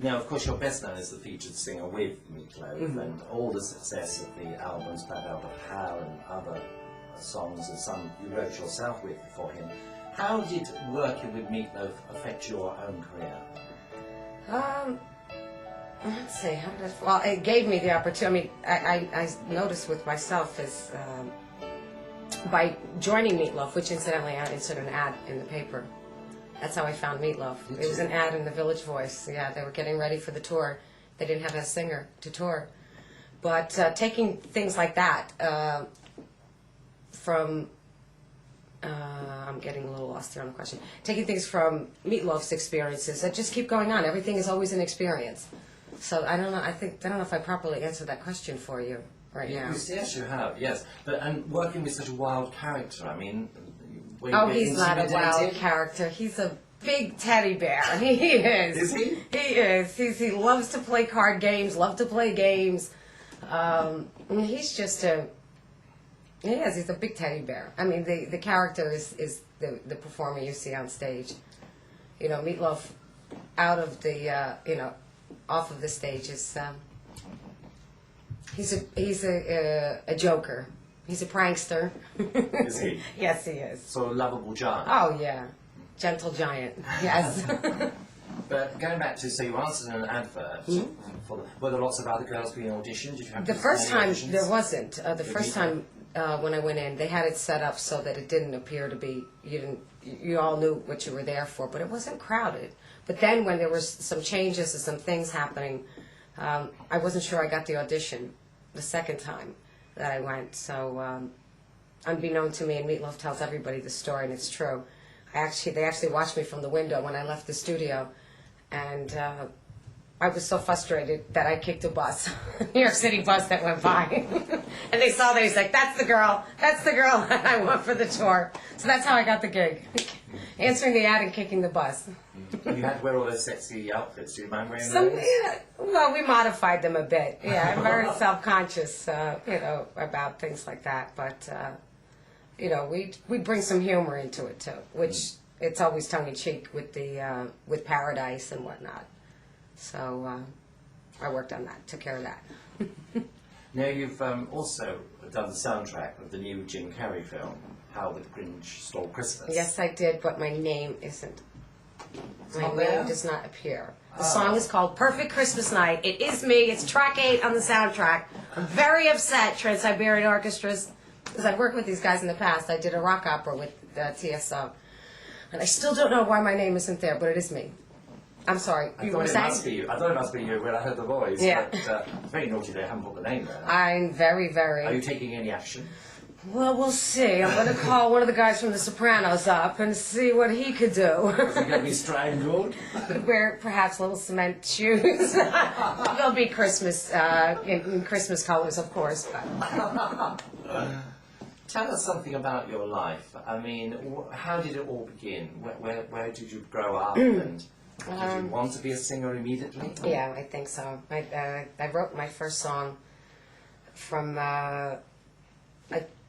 Now, of course, you're best known as the featured singer with Meatloaf, and all the success of the albums, Black Albert Hal and other songs, and some you wrote yourself with for him. How did working with Meatloaf affect your own career? Let's see, how did well, it gave me the opportunity. I noticed with myself is by joining Meatloaf, which incidentally I inserted an ad in the paper. That's how I found Meatloaf. It was an ad in the Village Voice. Yeah, they were getting ready for the tour. They didn't have a singer to tour. But taking things like that from, I'm getting a little lost here on the question. Taking things from Meatloaf's experiences that just keep going on. Everything is always an experience. So I don't know. I don't know if I properly answered that question for you right now. Yes, you have. Yes, but and working with such a wild character. I mean. Oh, he's not a wild character. He's a big teddy bear. He is. Is he? He is. He loves to play card games, loves to play games. He's just a... He is. He's a big teddy bear. I mean, the character is the performer you see on stage. You know, Meatloaf out of the, off of the stage is... he's a joker. He's a prankster. Is he? Yes, he is. Sort of lovable giant. Oh, yeah. Gentle giant. Yes. But going back to, so you answered an advert. Were there lots of other girls being auditioned? Did you have The first time, auditions? there wasn't. The first time when I went in, they had it set up so that it didn't appear to be, you all knew what you were there for, but it wasn't crowded. But then when there was some changes and some things happening, I wasn't sure I got the audition the second time that I went. So unbeknown to me, and Meatloaf tells everybody the story, and it's true. They actually watched me from the window when I left the studio, and I was so frustrated that I kicked a bus, a New York City bus that went by. And they saw that, he's like, that's the girl that I want for the tour. So that's how I got the gig, answering the ad and kicking the bus. You had to wear all those sexy outfits. Do you mind wearing those? Yeah, well, we modified them a bit. Yeah, I'm very self-conscious, about things like that. But, we bring some humor into it, too, which it's always tongue-in-cheek with Paradise and whatnot. So I worked on that, took care of that. Now, you've also done the soundtrack of the new Jim Carrey film, How the Grinch Stole Christmas. Yes, I did, but my name isn't. My name does not appear. The Oh. song is called Perfect Christmas Night. It is me. It's track 8 on the soundtrack. I'm very upset, Trans-Siberian Orchestras, because I've worked with these guys in the past. I did a rock opera with TSO. And I still don't know why my name isn't there, but it is me. I'm sorry. I thought it must be you. I thought it must be you when I heard the voice. Yeah. But it's very naughty they haven't put the name there. I'm very, very... Are you taking any action? Well, we'll see. I'm going to call one of the guys from The Sopranos up and see what he could do. Is he going to be strangled? Wear perhaps little cement shoes. They'll be Christmas, in Christmas colors, of course. But. Tell us something about your life. I mean, how did it all begin? Where did you grow up? And did you want to be a singer immediately? Yeah, I think so. I wrote my first song from...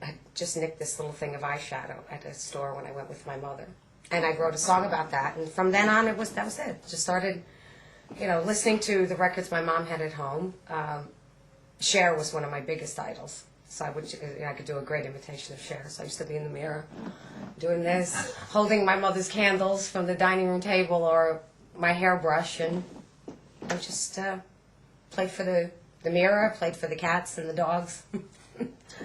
I just nicked this little thing of eyeshadow at a store when I went with my mother. And I wrote a song about that. And from then on, that was it. Just started, listening to the records my mom had at home. Cher was one of my biggest idols. So I could do a great imitation of Cher. So I used to be in the mirror doing this, holding my mother's candles from the dining room table or my hairbrush. And I just played for the mirror, played for the cats and the dogs.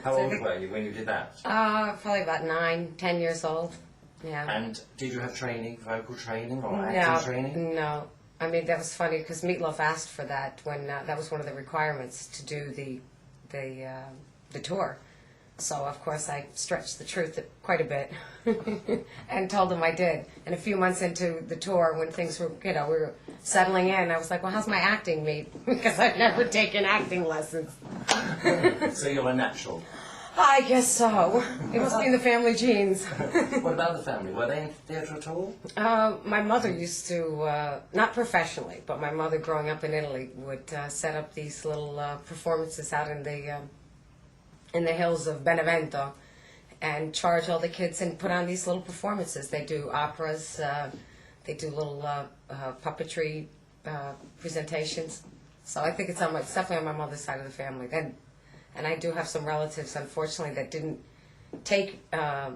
How old were you when you did that? Probably about 9, 10 years old. Yeah. And did you have training, vocal training or acting training? No. I mean, that was funny because Meatloaf asked for that when that was one of the requirements to do the tour. So, of course, I stretched the truth quite a bit and told him I did. And a few months into the tour, when things were, we were settling in, I was like, well, how's my acting meet? Because I've never taken acting lessons. So you're a natural? I guess so. It must be in the family genes. What about the family? Were they in theatre at all? My mother used to, not professionally, but my mother growing up in Italy would set up these little performances out in the hills of Benevento and charge all the kids and put on these little performances. They do operas, They do little puppetry presentations. So I think it's definitely on my mother's side of the family. And I do have some relatives, unfortunately, that didn't take a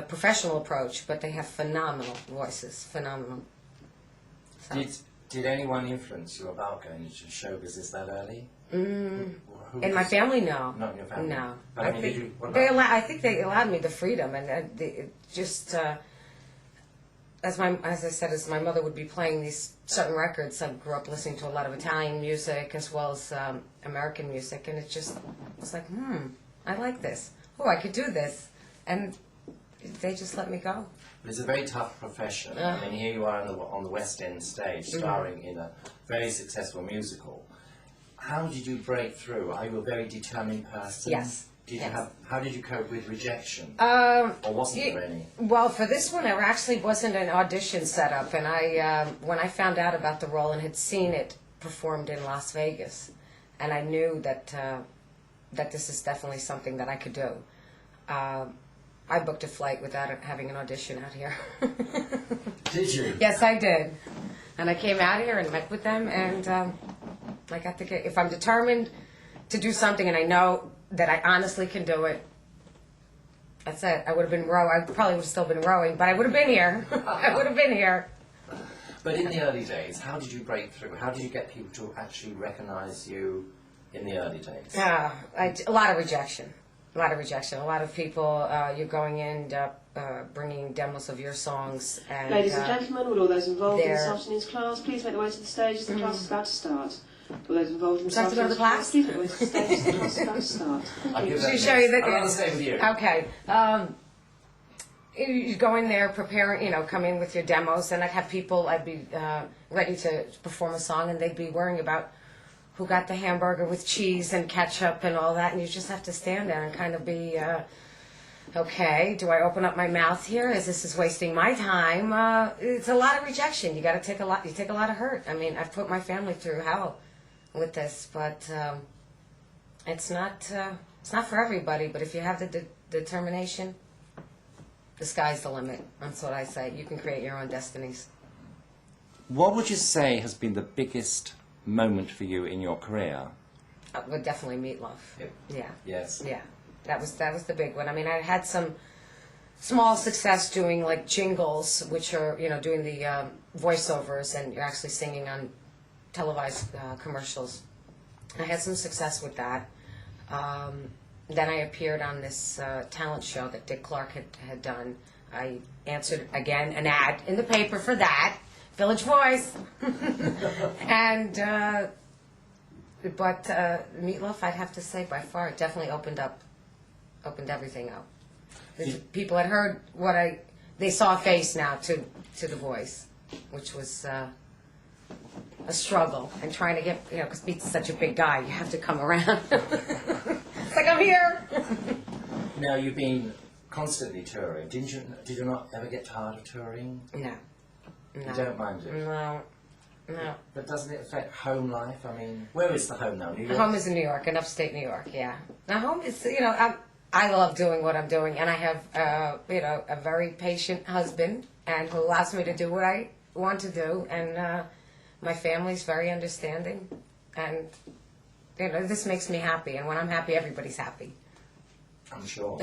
professional approach, but they have phenomenal voices, phenomenal. So. Did anyone influence you about going into show business that early? In my family, no. Not in your family? No. But I think I think they allowed me the freedom, and just as I said, as my mother would be playing these certain records, I grew up listening to a lot of Italian music as well as American music, and it's like, I like this. Oh, I could do this, and they just let me go. It's a very tough profession. I mean, here you are on the West End stage, starring in a very successful musical. How did you break through? Are you a very determined person? Yes. How did you cope with rejection? Or wasn't there any? Well, for this one, there actually wasn't an audition set up, and when I found out about the role and had seen it performed in Las Vegas, and I knew that this is definitely something that I could do. I booked a flight without having an audition out here. Did you? Yes, I did. And I came out here and met with them, and I got the gig. If I'm determined to do something and I know that I honestly can do it, that's it. I would have been I probably would have still been rowing, but I would have been here. I would have been here. But in the early days, how did you break through? How did you get people to actually recognize you in the early days? A lot of rejection. A lot of rejection. A lot of people, you're going in, bringing demos of your songs. And, ladies and gentlemen, will all those involved in this afternoon's class please make their way to the stage as the class is about to start. All those involved in this afternoon's class, please make their way to the stage as the class is about to start. I'd rather stay with you. Okay. You go in there, prepare, come in with your demos, and I'd be ready to perform a song, and they'd be worrying about who got the hamburger with cheese and ketchup and all that, and you just have to stand there and kind of be, okay, do I open up my mouth here as this is wasting my time? It's a lot of rejection. You take a lot of hurt. I mean, I've put my family through hell with this, but it's not for everybody. But if you have the determination, the sky's the limit. That's what I say. You can create your own destinies. What would you say has been the biggest moment for you in your career? Well, definitely Meatloaf. Yeah. Yes. Yeah. That was the big one. I mean, I had some small success doing like jingles, which are doing the voiceovers, and you're actually singing on televised commercials. I had some success with that. Then I appeared on this talent show that Dick Clark had done. I answered again an ad in the paper for that. Village Voice. And but Meatloaf, I'd have to say, by far, it definitely opened everything up. People had heard they saw a face now to The Voice, which was a struggle, and trying to get, because Pete's such a big guy, you have to come around. It's like, I'm here. Now, you've been constantly touring. Did you not ever get tired of touring? No. You don't mind it? No. But doesn't it affect home life? I mean, where is the home now? New York? Home is in New York, in upstate New York, yeah. Now, home is, I love doing what I'm doing, and I have, a very patient husband, and who allows me to do what I want to do, and my family's very understanding, and, this makes me happy, and when I'm happy, everybody's happy. I'm sure.